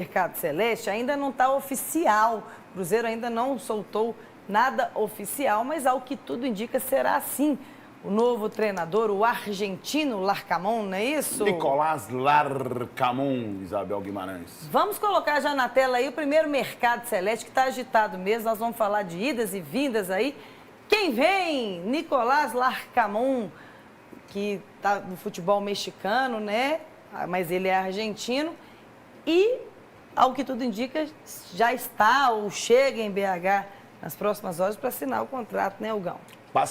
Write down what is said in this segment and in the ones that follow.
Mercado Celeste ainda não está oficial. O Cruzeiro ainda não soltou nada oficial, mas ao que tudo indica será assim. O novo treinador, o argentino Larcamón, não é isso? Nicolás Larcamón, Isabel Guimarães. Vamos colocar já na tela aí o primeiro Mercado Celeste, que está agitado mesmo. Nós vamos falar de idas e vindas aí. Quem vem? Nicolás Larcamón, que está no futebol mexicano, né? Mas ele é argentino. E, ao que tudo indica, já está ou chega em BH nas próximas horas para assinar o contrato, né, Hugão?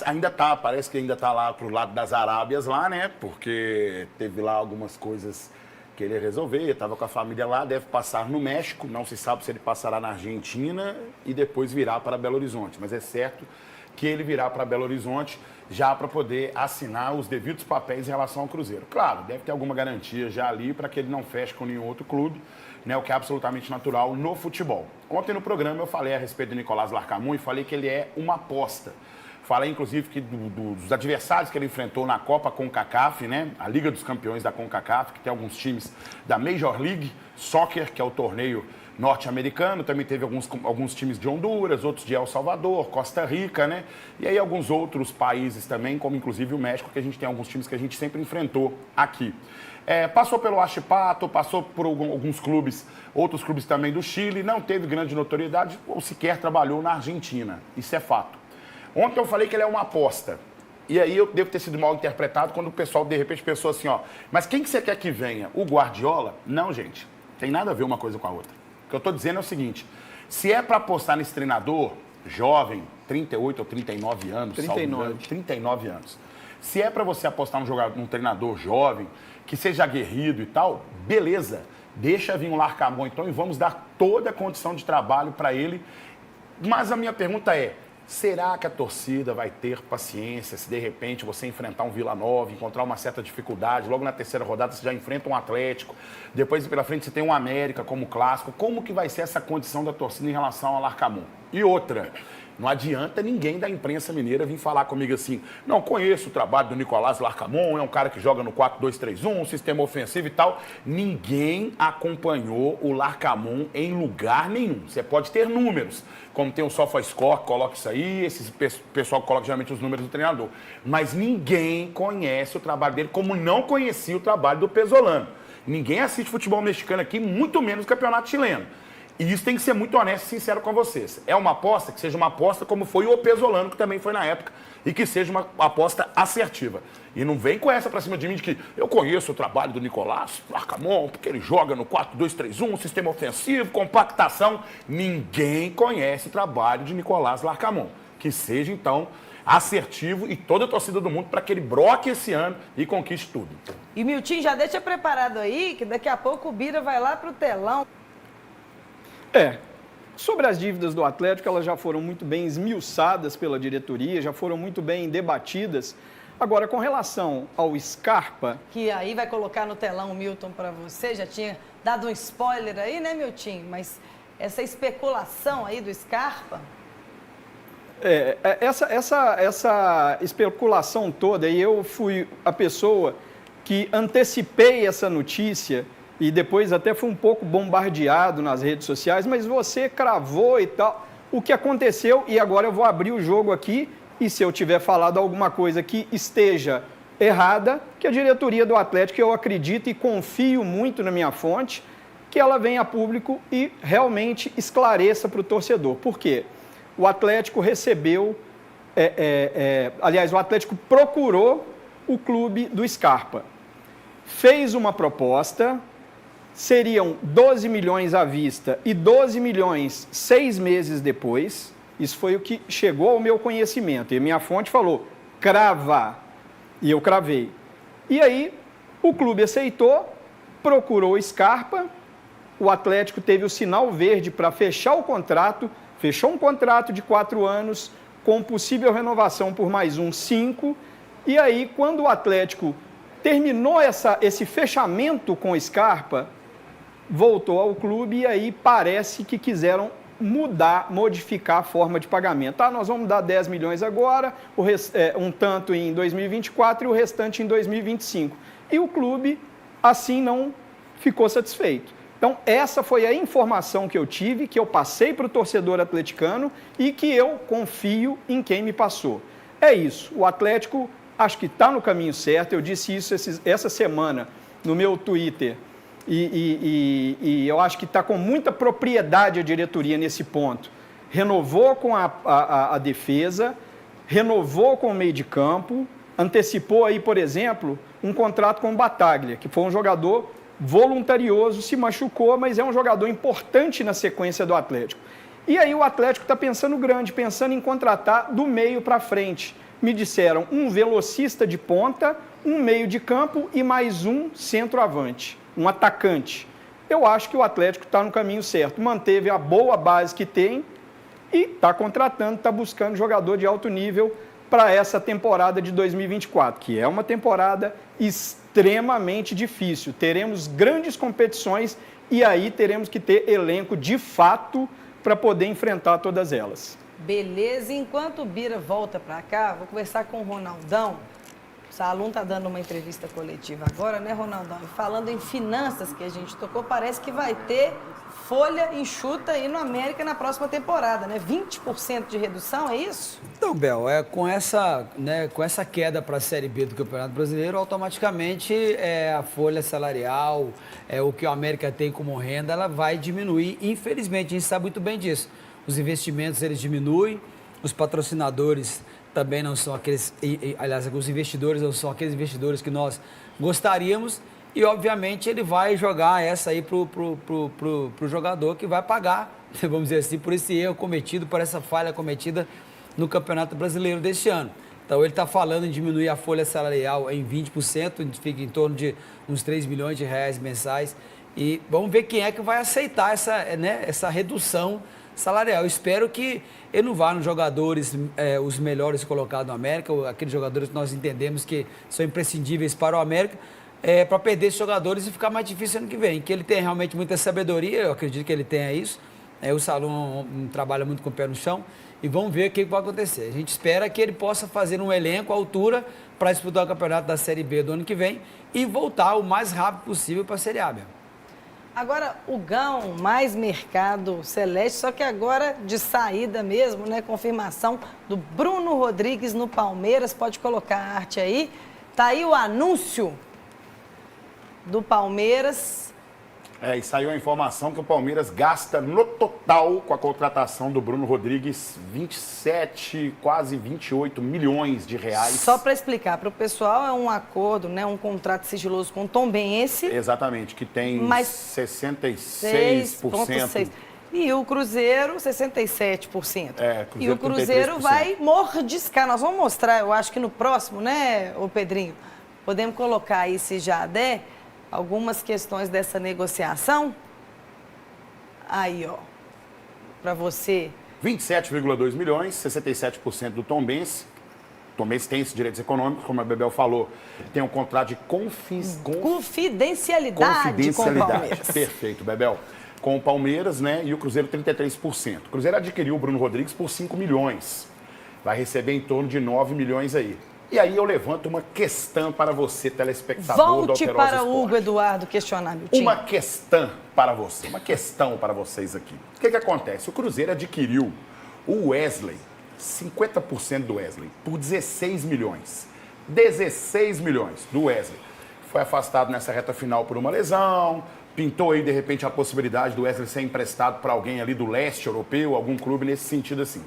Ainda tá, parece que ainda tá lá pro lado das Arábias lá, né? Porque teve lá algumas coisas que ele ia resolver, estava com a família lá, deve passar no México, não se sabe se ele passará na Argentina e depois virá para Belo Horizonte, mas é certo que ele virá para Belo Horizonte já para poder assinar os devidos papéis em relação ao Cruzeiro. Claro, deve ter alguma garantia já ali para que ele não feche com nenhum outro clube, né, o que é absolutamente natural no futebol. Ontem no programa eu falei a respeito do Nicolás Larcamón e falei que ele é uma aposta. Falei, inclusive, que dos adversários que ele enfrentou na Copa CONCACAF, né? A Liga dos Campeões da CONCACAF, que tem alguns times da Major League Soccer, que é o torneio norte-americano. Também teve alguns times de Honduras, outros de El Salvador, Costa Rica, né? E aí alguns outros países também, como inclusive o México, que a gente tem alguns times que a gente sempre enfrentou aqui. Passou pelo Huachipato, passou por alguns clubes, outros clubes também do Chile, não teve grande notoriedade ou sequer trabalhou na Argentina. Isso é fato. Ontem eu falei que ele é uma aposta. E aí eu devo ter sido mal interpretado quando o pessoal, de repente, pensou assim, ó, mas quem que você quer que venha? O Guardiola? Não, gente. Tem nada a ver uma coisa com a outra. O que eu estou dizendo é o seguinte, se é para apostar nesse treinador jovem, 38 ou 39 anos, 39 anos, se é para você apostar num treinador jovem, que seja aguerrido e tal, beleza. Deixa vir um Larcamón, então, e vamos dar toda a condição de trabalho para ele. Mas a minha pergunta é, será que a torcida vai ter paciência se de repente você enfrentar um Vila Nova, encontrar uma certa dificuldade, logo na terceira rodada você já enfrenta um Atlético, depois pela frente você tem um América como clássico, como que vai ser essa condição da torcida em relação ao Larcamón? E outra, não adianta ninguém da imprensa mineira vir falar comigo assim, não, conheço o trabalho do Nicolás Larcamón, é um cara que joga no 4-2-3-1, um sistema ofensivo e tal. Ninguém acompanhou o Larcamón em lugar nenhum. Você pode ter números, como tem o SofaScore, coloca isso aí, esse pessoal que coloca geralmente os números do treinador. Mas ninguém conhece o trabalho dele, como não conhecia o trabalho do Pesolano. Ninguém assiste futebol mexicano aqui, muito menos o campeonato chileno. E isso tem que ser muito honesto e sincero com vocês. É uma aposta, que seja uma aposta como foi o Pesolano, que também foi na época, e que seja uma aposta assertiva. E não vem com essa pra cima de mim de que eu conheço o trabalho do Nicolás Larcamón, porque ele joga no 4-2-3-1, sistema ofensivo, compactação. Ninguém conhece o trabalho de Nicolás Larcamón. Que seja, então, assertivo e toda a torcida do mundo para que ele broque esse ano e conquiste tudo. E Milton, já deixa preparado aí, que daqui a pouco o Bira vai lá pro telão. Sobre as dívidas do Atlético, elas já foram muito bem esmiuçadas pela diretoria, já foram muito bem debatidas. Agora, com relação ao Scarpa... Que aí vai colocar no telão o Milton para você, já tinha dado um spoiler aí, né, Milton? Mas essa especulação aí do Scarpa... Essa especulação toda, e eu fui a pessoa que antecipei essa notícia... E depois até foi um pouco bombardeado nas redes sociais, mas você cravou e tal. O que aconteceu, e agora eu vou abrir o jogo aqui, e se eu tiver falado alguma coisa que esteja errada, que a diretoria do Atlético, eu acredito e confio muito na minha fonte, que ela venha a público e realmente esclareça para o torcedor. Por quê? O Atlético recebeu, aliás, o Atlético procurou o clube do Scarpa. Fez uma proposta... Seriam 12 milhões à vista e 12 milhões 6 meses depois. Isso foi o que chegou ao meu conhecimento. E minha fonte falou, crava. E eu cravei. E aí, o clube aceitou, procurou o Scarpa, o Atlético teve o sinal verde para fechar o contrato, fechou um contrato de 4 anos, com possível renovação por mais 5. E aí, quando o Atlético terminou esse fechamento com o Scarpa, voltou ao clube e aí parece que quiseram modificar a forma de pagamento. Nós vamos dar 10 milhões agora, um tanto em 2024 e o restante em 2025. E o clube, assim, não ficou satisfeito. Então, essa foi a informação que eu tive, que eu passei para o torcedor atleticano e que eu confio em quem me passou. É isso. O Atlético, acho que está no caminho certo. Eu disse isso essa semana no meu Twitter. E eu acho que está com muita propriedade a diretoria nesse ponto. Renovou com a defesa, renovou com o meio de campo, antecipou aí, por exemplo, um contrato com o Bataglia, que foi um jogador voluntarioso, se machucou, mas é um jogador importante na sequência do Atlético. E aí o Atlético está pensando grande, pensando em contratar do meio para frente. Me disseram um velocista de ponta, um meio de campo e mais um centroavante, um atacante. Eu acho que o Atlético está no caminho certo. Manteve a boa base que tem e está contratando, está buscando jogador de alto nível para essa temporada de 2024, que é uma temporada extremamente difícil. Teremos grandes competições e aí teremos que ter elenco de fato para poder enfrentar todas elas. Beleza, enquanto o Bira volta para cá, vou conversar com o Ronaldão. O Salum está dando uma entrevista coletiva agora, né, Ronaldão? E falando em finanças que a gente tocou, parece que vai ter folha enxuta aí no América na próxima temporada, né? 20% de redução, é isso? Então, Bel, com essa queda para a Série B do Campeonato Brasileiro, automaticamente a folha salarial, o que o América tem como renda, ela vai diminuir. Infelizmente, a gente sabe muito bem disso. Os investimentos, eles diminuem, os patrocinadores também não são aqueles, aliás, os investidores não são aqueles investidores que nós gostaríamos. E, obviamente, ele vai jogar essa aí pro jogador que vai pagar, vamos dizer assim, por esse erro cometido, por essa falha cometida no Campeonato Brasileiro deste ano. Então, ele está falando em diminuir a folha salarial em 20%, fica em torno de uns 3 milhões de reais mensais. E vamos ver quem é que vai aceitar essa redução salarial. Eu espero que ele não vá nos jogadores, os melhores colocados no América, aqueles jogadores que nós entendemos que são imprescindíveis para o América, para perder esses jogadores e ficar mais difícil ano que vem. Que ele tem realmente muita sabedoria, eu acredito que ele tenha isso. O Salum trabalha muito com o pé no chão e vamos ver o que vai acontecer. A gente espera que ele possa fazer um elenco à altura para disputar o campeonato da Série B do ano que vem e voltar o mais rápido possível para a Série A. Agora, o Gão, mais mercado celeste, só que agora de saída mesmo, né? Confirmação do Bruno Rodrigues no Palmeiras. Pode colocar a arte aí. Tá aí o anúncio do Palmeiras. E saiu a informação que o Palmeiras gasta no total com a contratação do Bruno Rodrigues 27, quase 28 milhões de reais. Só para explicar para o pessoal, é um acordo, né, um contrato sigiloso com o Tombense. Exatamente, que tem 66%. E o Cruzeiro, 67%. Cruzeiro, e o Cruzeiro 33%. Vai mordiscar. Nós vamos mostrar, eu acho que no próximo, né, ô Pedrinho? Podemos colocar aí, se já der, algumas questões dessa negociação. Aí, ó, para você. 27,2 milhões, 67% do Tombense. O Tombense tem esses direitos econômicos, como a Bebel falou, tem um contrato de confidencialidade com o Palmeiras. Perfeito, Bebel. Com o Palmeiras, né, e o Cruzeiro 33%. O Cruzeiro adquiriu o Bruno Rodrigues por 5 milhões. Vai receber em torno de 9 milhões aí. E aí eu levanto uma questão para você, telespectador do Alterosa Esporte. Volte para Hugo Eduardo questionar, meu time. Uma questão para você, uma questão para vocês aqui. O que acontece? O Cruzeiro adquiriu o Wesley, 50% do Wesley, por 16 milhões. 16 milhões do Wesley. Foi afastado nessa reta final por uma lesão, pintou aí de repente a possibilidade do Wesley ser emprestado para alguém ali do leste europeu, algum clube nesse sentido assim.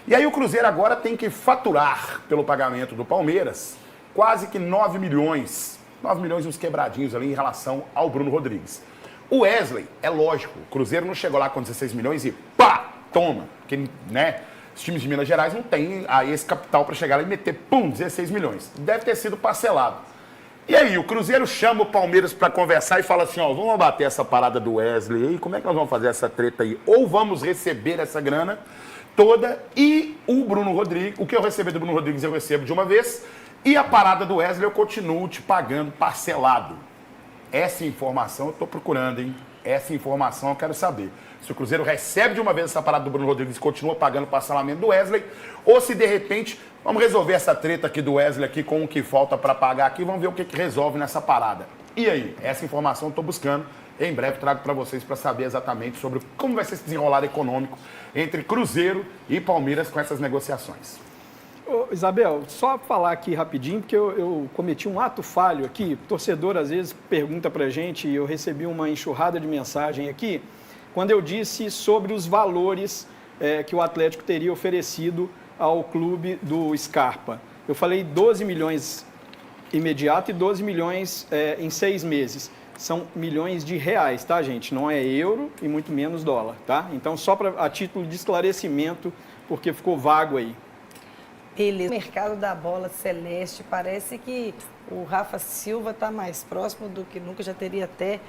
E aí o Cruzeiro agora tem que faturar pelo pagamento do Palmeiras quase que 9 milhões. 9 milhões uns quebradinhos ali em relação ao Bruno Rodrigues. O Wesley, é lógico, o Cruzeiro não chegou lá com 16 milhões e pá, toma. Porque, né, os times de Minas Gerais não têm aí esse capital para chegar lá e meter, 16 milhões. Deve ter sido parcelado. E aí, o Cruzeiro chama o Palmeiras para conversar e fala assim, ó, vamos abater essa parada do Wesley aí, como é que nós vamos fazer essa treta aí? Ou vamos receber essa grana toda e o Bruno Rodrigues, o que eu receber do Bruno Rodrigues eu recebo de uma vez e a parada do Wesley eu continuo te pagando parcelado. Essa informação eu estou procurando, hein? Essa informação eu quero saber. Se o Cruzeiro recebe de uma vez essa parada do Bruno Rodrigues e continua pagando o parcelamento do Wesley, ou se de repente vamos resolver essa treta aqui do Wesley aqui com o que falta para pagar aqui, vamos ver o que resolve nessa parada. E aí? Essa informação eu estou buscando Em breve trago para vocês para saber exatamente sobre como vai ser esse desenrolar econômico entre Cruzeiro e Palmeiras com essas negociações. Ô, Isabel, só falar aqui rapidinho, porque eu cometi um ato falho aqui. O torcedor, às vezes, pergunta pra gente, e eu recebi uma enxurrada de mensagem aqui, quando eu disse sobre os valores que o Atlético teria oferecido ao clube do Scarpa. Eu falei 12 milhões imediato e 12 milhões em 6 meses. São milhões de reais, tá, gente? Não é euro e muito menos dólar, tá? Então, só a título de esclarecimento, porque ficou vago aí. Beleza. O mercado da bola celeste, parece que o Rafa Silva está mais próximo do que nunca, já teria até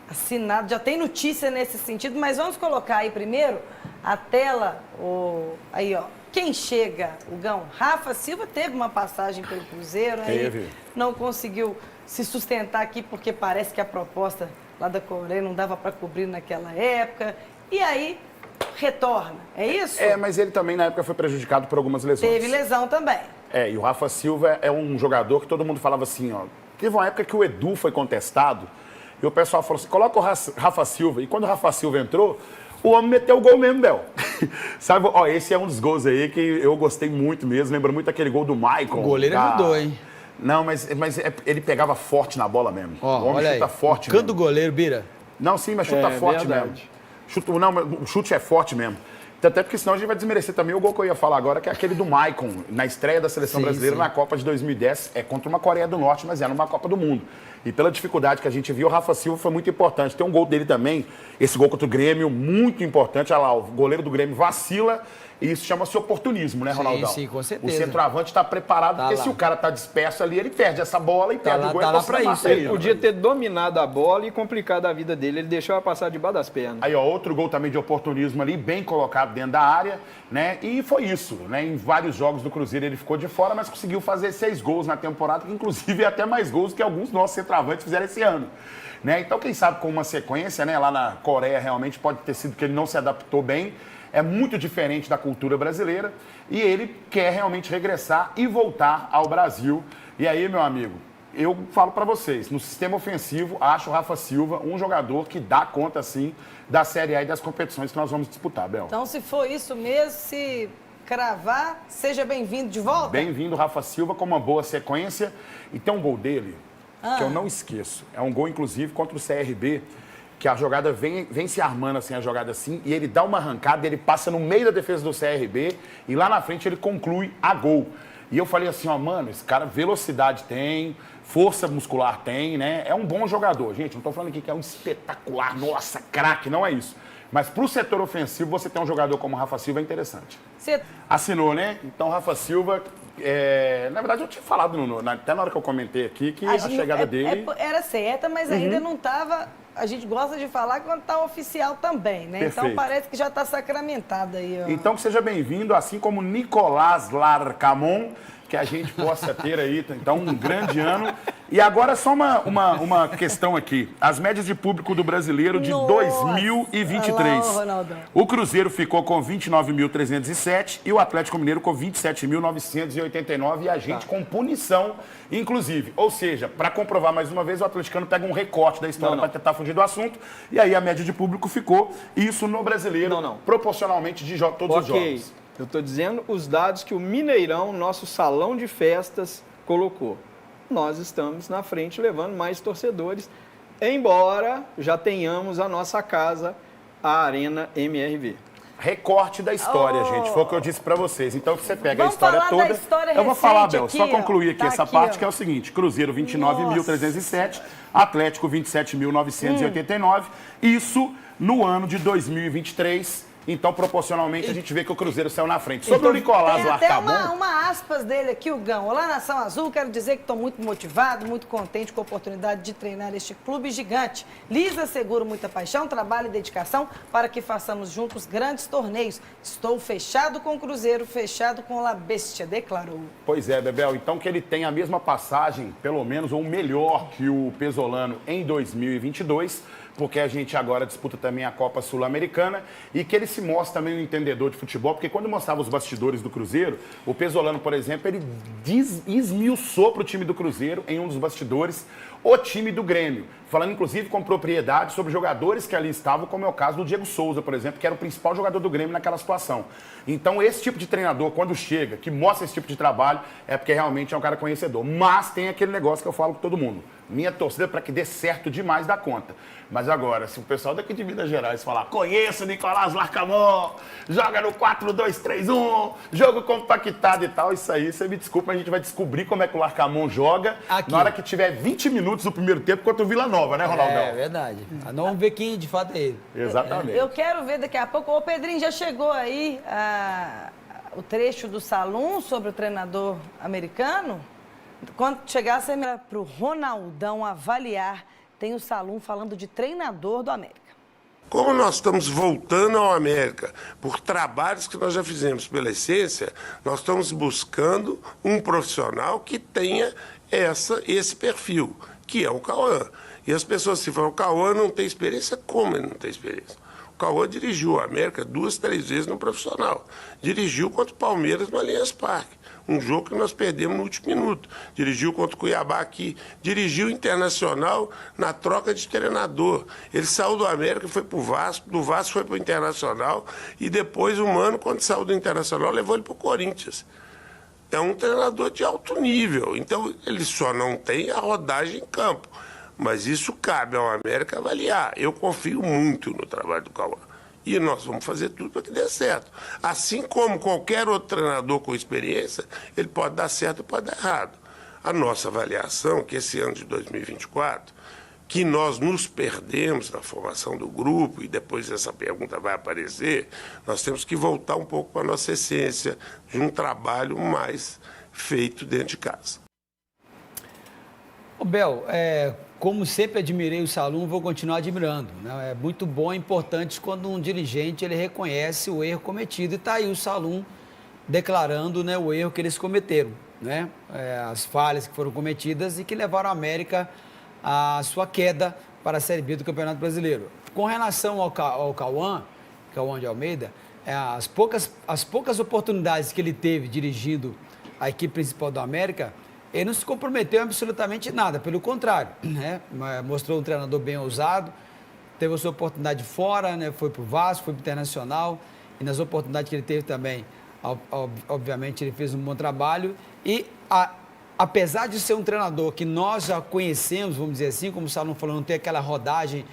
assinado, já tem notícia nesse sentido, mas vamos colocar aí primeiro a tela, aí ó, quem chega, o Gão? Rafa Silva teve uma passagem pelo Cruzeiro, aí não conseguiu se sustentar aqui porque parece que a proposta lá da Coreia não dava para cobrir naquela época, e aí retorna, é isso? Mas ele também na época foi prejudicado por algumas lesões. Teve lesão também. E o Rafa Silva é um jogador que todo mundo falava assim, ó. Teve uma época que o Edu foi contestado e o pessoal falou assim, coloca o Rafa Silva. E quando o Rafa Silva entrou, o homem meteu o gol mesmo, Bel. Sabe, ó, esse é um dos gols aí que eu gostei muito mesmo. Lembra muito aquele gol do Maicon. O goleiro ajudou, hein? Não, mas ele pegava forte na bola mesmo. Ó, o homem olha chuta aí, forte canto mesmo. do goleiro, Bira. Não, sim, mas chuta forte verdade. mesmo. O chute é forte mesmo. Até porque senão a gente vai desmerecer também o gol que eu ia falar agora, que é aquele do Maicon, na estreia da Seleção Brasileira na Copa de 2010. É contra uma Coreia do Norte, mas é numa Copa do Mundo. E pela dificuldade que a gente viu, o Rafa Silva foi muito importante. Tem um gol dele também, esse gol contra o Grêmio, muito importante. Olha lá, o goleiro do Grêmio vacila. E isso chama-se oportunismo, né, Ronaldão? Sim, com certeza. O centroavante está preparado, porque se o cara está disperso ali, ele perde essa bola e perde o gol. Tá lá pra isso. Ele podia ter dominado a bola e complicado a vida dele. Ele deixou ela passar debaixo das pernas. Aí, ó, outro gol também de oportunismo ali, bem colocado dentro da área, né? E foi isso, né? Em vários jogos do Cruzeiro ele ficou de fora, mas conseguiu fazer 6 gols na temporada, que inclusive é até mais gols que alguns nossos centroavantes fizeram esse ano. Né? Então, quem sabe com uma sequência, né? Lá na Coreia realmente pode ter sido que ele não se adaptou bem. É muito diferente da cultura brasileira e ele quer realmente regressar e voltar ao Brasil. E aí, meu amigo, eu falo para vocês, no sistema ofensivo, acho o Rafa Silva um jogador que dá conta, sim, da Série A e das competições que nós vamos disputar, Bel. Então, se for isso mesmo, se cravar, seja bem-vindo de volta. Bem-vindo, Rafa Silva, com uma boa sequência. E tem um gol dele que eu não esqueço. É um gol, inclusive, contra o CRB, que a jogada vem se armando assim, a jogada assim, e ele dá uma arrancada, ele passa no meio da defesa do CRB e lá na frente ele conclui a gol. E eu falei assim, ó, mano, esse cara velocidade tem, força muscular tem, né? É um bom jogador. Gente, não tô falando aqui que é um espetacular, nossa, craque, não é isso. Mas pro setor ofensivo, você ter um jogador como o Rafa Silva é interessante. Assinou, né? Então, Rafa Silva, na verdade, eu tinha falado, até na hora que eu comentei aqui, que a chegada dele... Era certa, mas ainda não estava... A gente gosta de falar quando está oficial também, né? Perfeito. Então parece que já está sacramentado aí. Ó. Então que seja bem-vindo, assim como Nicolás Larcamon, que a gente possa ter aí, então, um grande ano. E agora só uma questão aqui. As médias de público do Brasileiro de 2023. O Cruzeiro ficou com 29.307 e o Atlético Mineiro com 27.989 e a gente com punição, inclusive. Ou seja, para comprovar mais uma vez, o atleticano pega um recorte da história para tentar fugir do assunto e aí a média de público ficou, isso no Brasileiro, proporcionalmente de todos os jogos. Eu estou dizendo os dados que o Mineirão, nosso salão de festas, colocou. Nós estamos na frente levando mais torcedores, embora já tenhamos a nossa casa, a Arena MRV. Recorte da história, gente. Foi o que eu disse pra vocês. Então, você pega Vamos a história falar toda. Da história eu vou falar, Bel, aqui, só concluir aqui essa parte, que é o seguinte: Cruzeiro 29.307, Atlético 27.989. Isso no ano de 2023. Então, proporcionalmente, a gente vê que o Cruzeiro saiu na frente. Sobre o Nicolás Larcamon... Tem até uma aspas dele aqui, o Gão. Olá, Nação Azul, quero dizer que estou muito motivado, muito contente com a oportunidade de treinar este clube gigante. Lhes asseguro muita paixão, trabalho e dedicação para que façamos juntos grandes torneios. Estou fechado com o Cruzeiro, fechado com La Bestia, declarou. Pois é, Bebel. Então, que ele tenha a mesma passagem, pelo menos, ou melhor que o Pesolano em 2022... porque a gente agora disputa também a Copa Sul-Americana e que ele se mostra também um entendedor de futebol, porque quando mostrava os bastidores do Cruzeiro, o Pesolano, por exemplo, ele esmiuçou para o time do Cruzeiro, em um dos bastidores, o time do Grêmio. falando inclusive com propriedade sobre jogadores que ali estavam, como é o caso do Diego Souza, por exemplo, que era o principal jogador do Grêmio naquela situação. Então, esse tipo de treinador, quando chega, que mostra esse tipo de trabalho, é porque realmente é um cara conhecedor. Mas tem aquele negócio que eu falo com todo mundo. Minha torcida é para que dê certo demais da conta. Mas agora, se o pessoal daqui de Minas Gerais falar, conheço o Nicolás Larcamon, joga no 4-2-3-1, jogo compactado e tal, isso aí, você me desculpa, a gente vai descobrir como é que o Larcamon joga aqui, na hora que tiver 20 minutos do primeiro tempo contra o Vila Nova, né, Ronaldão? É verdade. Nós vamos ver quem de fato é ele. Exatamente. Eu quero ver daqui a pouco. Ô, Pedrinho, já chegou aí o trecho do Salum sobre o treinador americano? Quando chegar, você me para o Ronaldão avaliar. Tem o Salum falando de treinador do América. Como nós estamos voltando ao América por trabalhos que nós já fizemos pela essência, nós estamos buscando um profissional que tenha esse perfil, que é o Cauã. E as pessoas se falam, o Cauã não tem experiência? Como ele não tem experiência? O Cauã dirigiu o América 2, 3 vezes no profissional. Dirigiu contra o Palmeiras no Allianz Parque. Um jogo que nós perdemos no último minuto. Dirigiu contra o Cuiabá aqui. Dirigiu o Internacional na troca de treinador. Ele saiu do América e foi para o Vasco. Do Vasco foi para o Internacional. E depois o Mano, quando saiu do Internacional, levou ele para o Corinthians. É um treinador de alto nível. Então, ele só não tem a rodagem em campo. Mas isso cabe ao América avaliar. Eu confio muito no trabalho do Cauã. E nós vamos fazer tudo para que dê certo. Assim como qualquer outro treinador com experiência, ele pode dar certo e pode dar errado. A nossa avaliação é que esse ano de 2024, que nós nos perdemos na formação do grupo, e depois essa pergunta vai aparecer, nós temos que voltar um pouco para a nossa essência de um trabalho mais feito dentro de casa. Ô Bel, como sempre admirei o Salum, vou continuar admirando, né? É muito bom e importante quando um dirigente ele reconhece o erro cometido. E está aí o Salum declarando, né, o erro que eles cometeram, né? As falhas que foram cometidas e que levaram a América à sua queda para a Série B do Campeonato Brasileiro. Com relação ao Cauã de Almeida, as poucas oportunidades que ele teve dirigindo a equipe principal do América, ele não se comprometeu absolutamente nada, pelo contrário, né? Mostrou um treinador bem ousado, teve a sua oportunidade fora, né? Foi para o Vasco, foi para o Internacional, e nas oportunidades que ele teve também, obviamente ele fez um bom trabalho, e apesar de ser um treinador que nós já conhecemos, vamos dizer assim, como o Salum falou, não tem aquela rodagem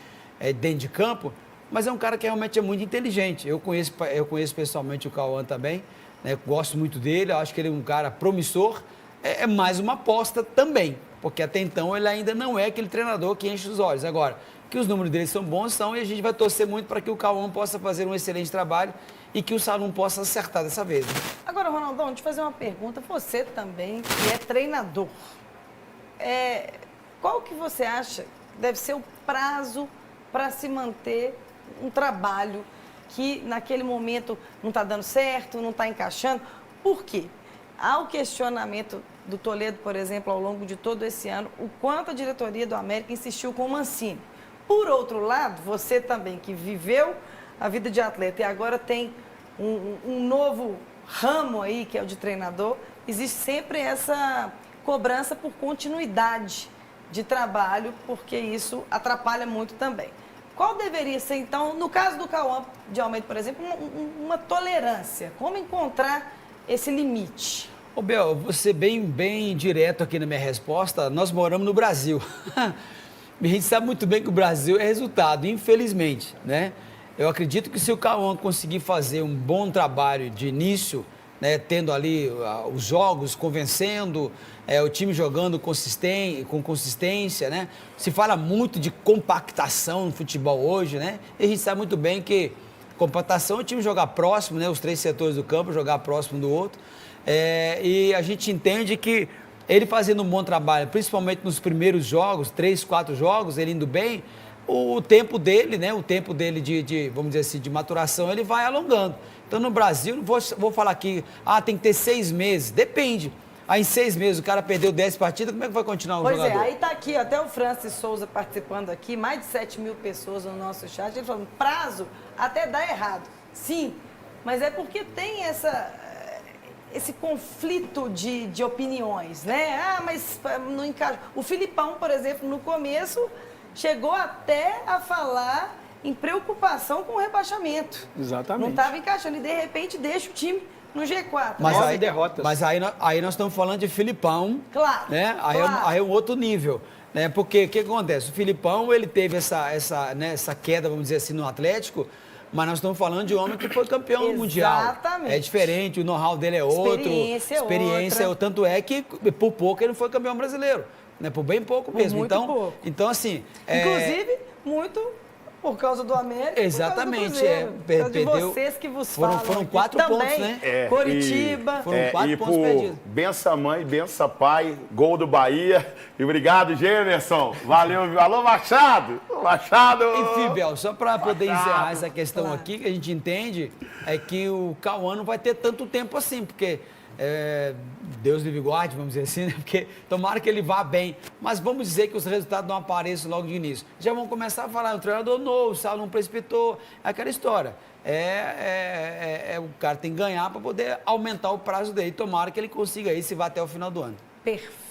dentro de campo, mas é um cara que realmente é muito inteligente. Eu conheço pessoalmente o Cauã também, né? Gosto muito dele, eu acho que ele é um cara promissor. É mais uma aposta também, porque até então ele ainda não é aquele treinador que enche os olhos. Agora, que os números dele são bons, e a gente vai torcer muito para que o Cauã possa fazer um excelente trabalho e que o Salum possa acertar dessa vez. Né? Agora, Ronaldão, deixa eu fazer uma pergunta. Você também, que é treinador, qual que você acha que deve ser o prazo para se manter um trabalho que naquele momento não está dando certo, não está encaixando? Por quê? Há o questionamento do Toledo, por exemplo, ao longo de todo esse ano, o quanto a diretoria do América insistiu com o Mancini. Por outro lado, você também, que viveu a vida de atleta e agora tem um novo ramo aí, que é o de treinador, existe sempre essa cobrança por continuidade de trabalho, porque isso atrapalha muito também. Qual deveria ser, então, no caso do Cauã de Almeida, por exemplo, uma tolerância? Como encontrar esse limite? Ô Bel, vou ser bem direto aqui na minha resposta. Nós moramos no Brasil. A gente sabe muito bem que o Brasil é resultado, infelizmente, né? Eu acredito que se o Cauã conseguir fazer um bom trabalho de início, né, tendo ali os jogos, convencendo, o time jogando com consistência, né? Se fala muito de compactação no futebol hoje, né? E a gente sabe muito bem que compactação é o time jogar próximo, né? Os 3 setores do campo, jogar próximo do outro. E a gente entende que ele fazendo um bom trabalho, principalmente nos primeiros jogos, 3, 4 jogos, ele indo bem, o tempo dele, né? O tempo dele vamos dizer assim, de maturação, ele vai alongando. Então, no Brasil, não vou falar aqui, tem que ter 6 meses. Depende. Aí, em 6 meses, o cara perdeu 10 partidas, como é que vai continuar o jogador? Pois aí tá aqui, até o Francis Souza participando aqui, mais de 7 mil pessoas no nosso chat, ele falando, prazo até dá errado. Sim, mas é porque tem esse conflito de opiniões, né? Mas não encaixa. O Filipão, por exemplo, no começo, chegou até a falar em preocupação com o rebaixamento. Exatamente. Não estava encaixando e, de repente, deixa o time no G4. Mas 9 aí, derrotas. Mas aí nós estamos falando de Filipão. Claro, Né? claro. Aí é um outro nível. Né? Porque o que acontece? O Filipão, ele teve essa queda, vamos dizer assim, no Atlético, mas nós estamos falando de um homem que foi campeão mundial. Exatamente. É diferente, o know-how dele é outro. Experiência é outra. Tanto é que, por pouco, ele não foi campeão brasileiro. Né? Por bem pouco mesmo. Muito pouco. Então, assim... Inclusive, muito por causa do América. Exatamente, por causa do Cruzeiro, por causa de perdeu. vocês que vos Foram falam. 4 também, pontos, né? Coritiba. Foram 4 pontos perdidos. Bença mãe, bença pai, gol do Bahia. E obrigado, Gemerson. Valeu, alô, Machado. Machado. Enfim, Bel, só para poder Machado. encerrar essa questão aqui, que a gente entende é que o Cauã não vai ter tanto tempo assim, porque Deus livre guarde, vamos dizer assim, né? Porque tomara que ele vá bem. Mas vamos dizer que os resultados não apareçam logo de início. Já vão começar a falar, o treinador novo, o Saulo não precipitou, aquela história. O cara tem que ganhar para poder aumentar o prazo dele. Tomara que ele consiga isso e vá até o final do ano. Perfeito.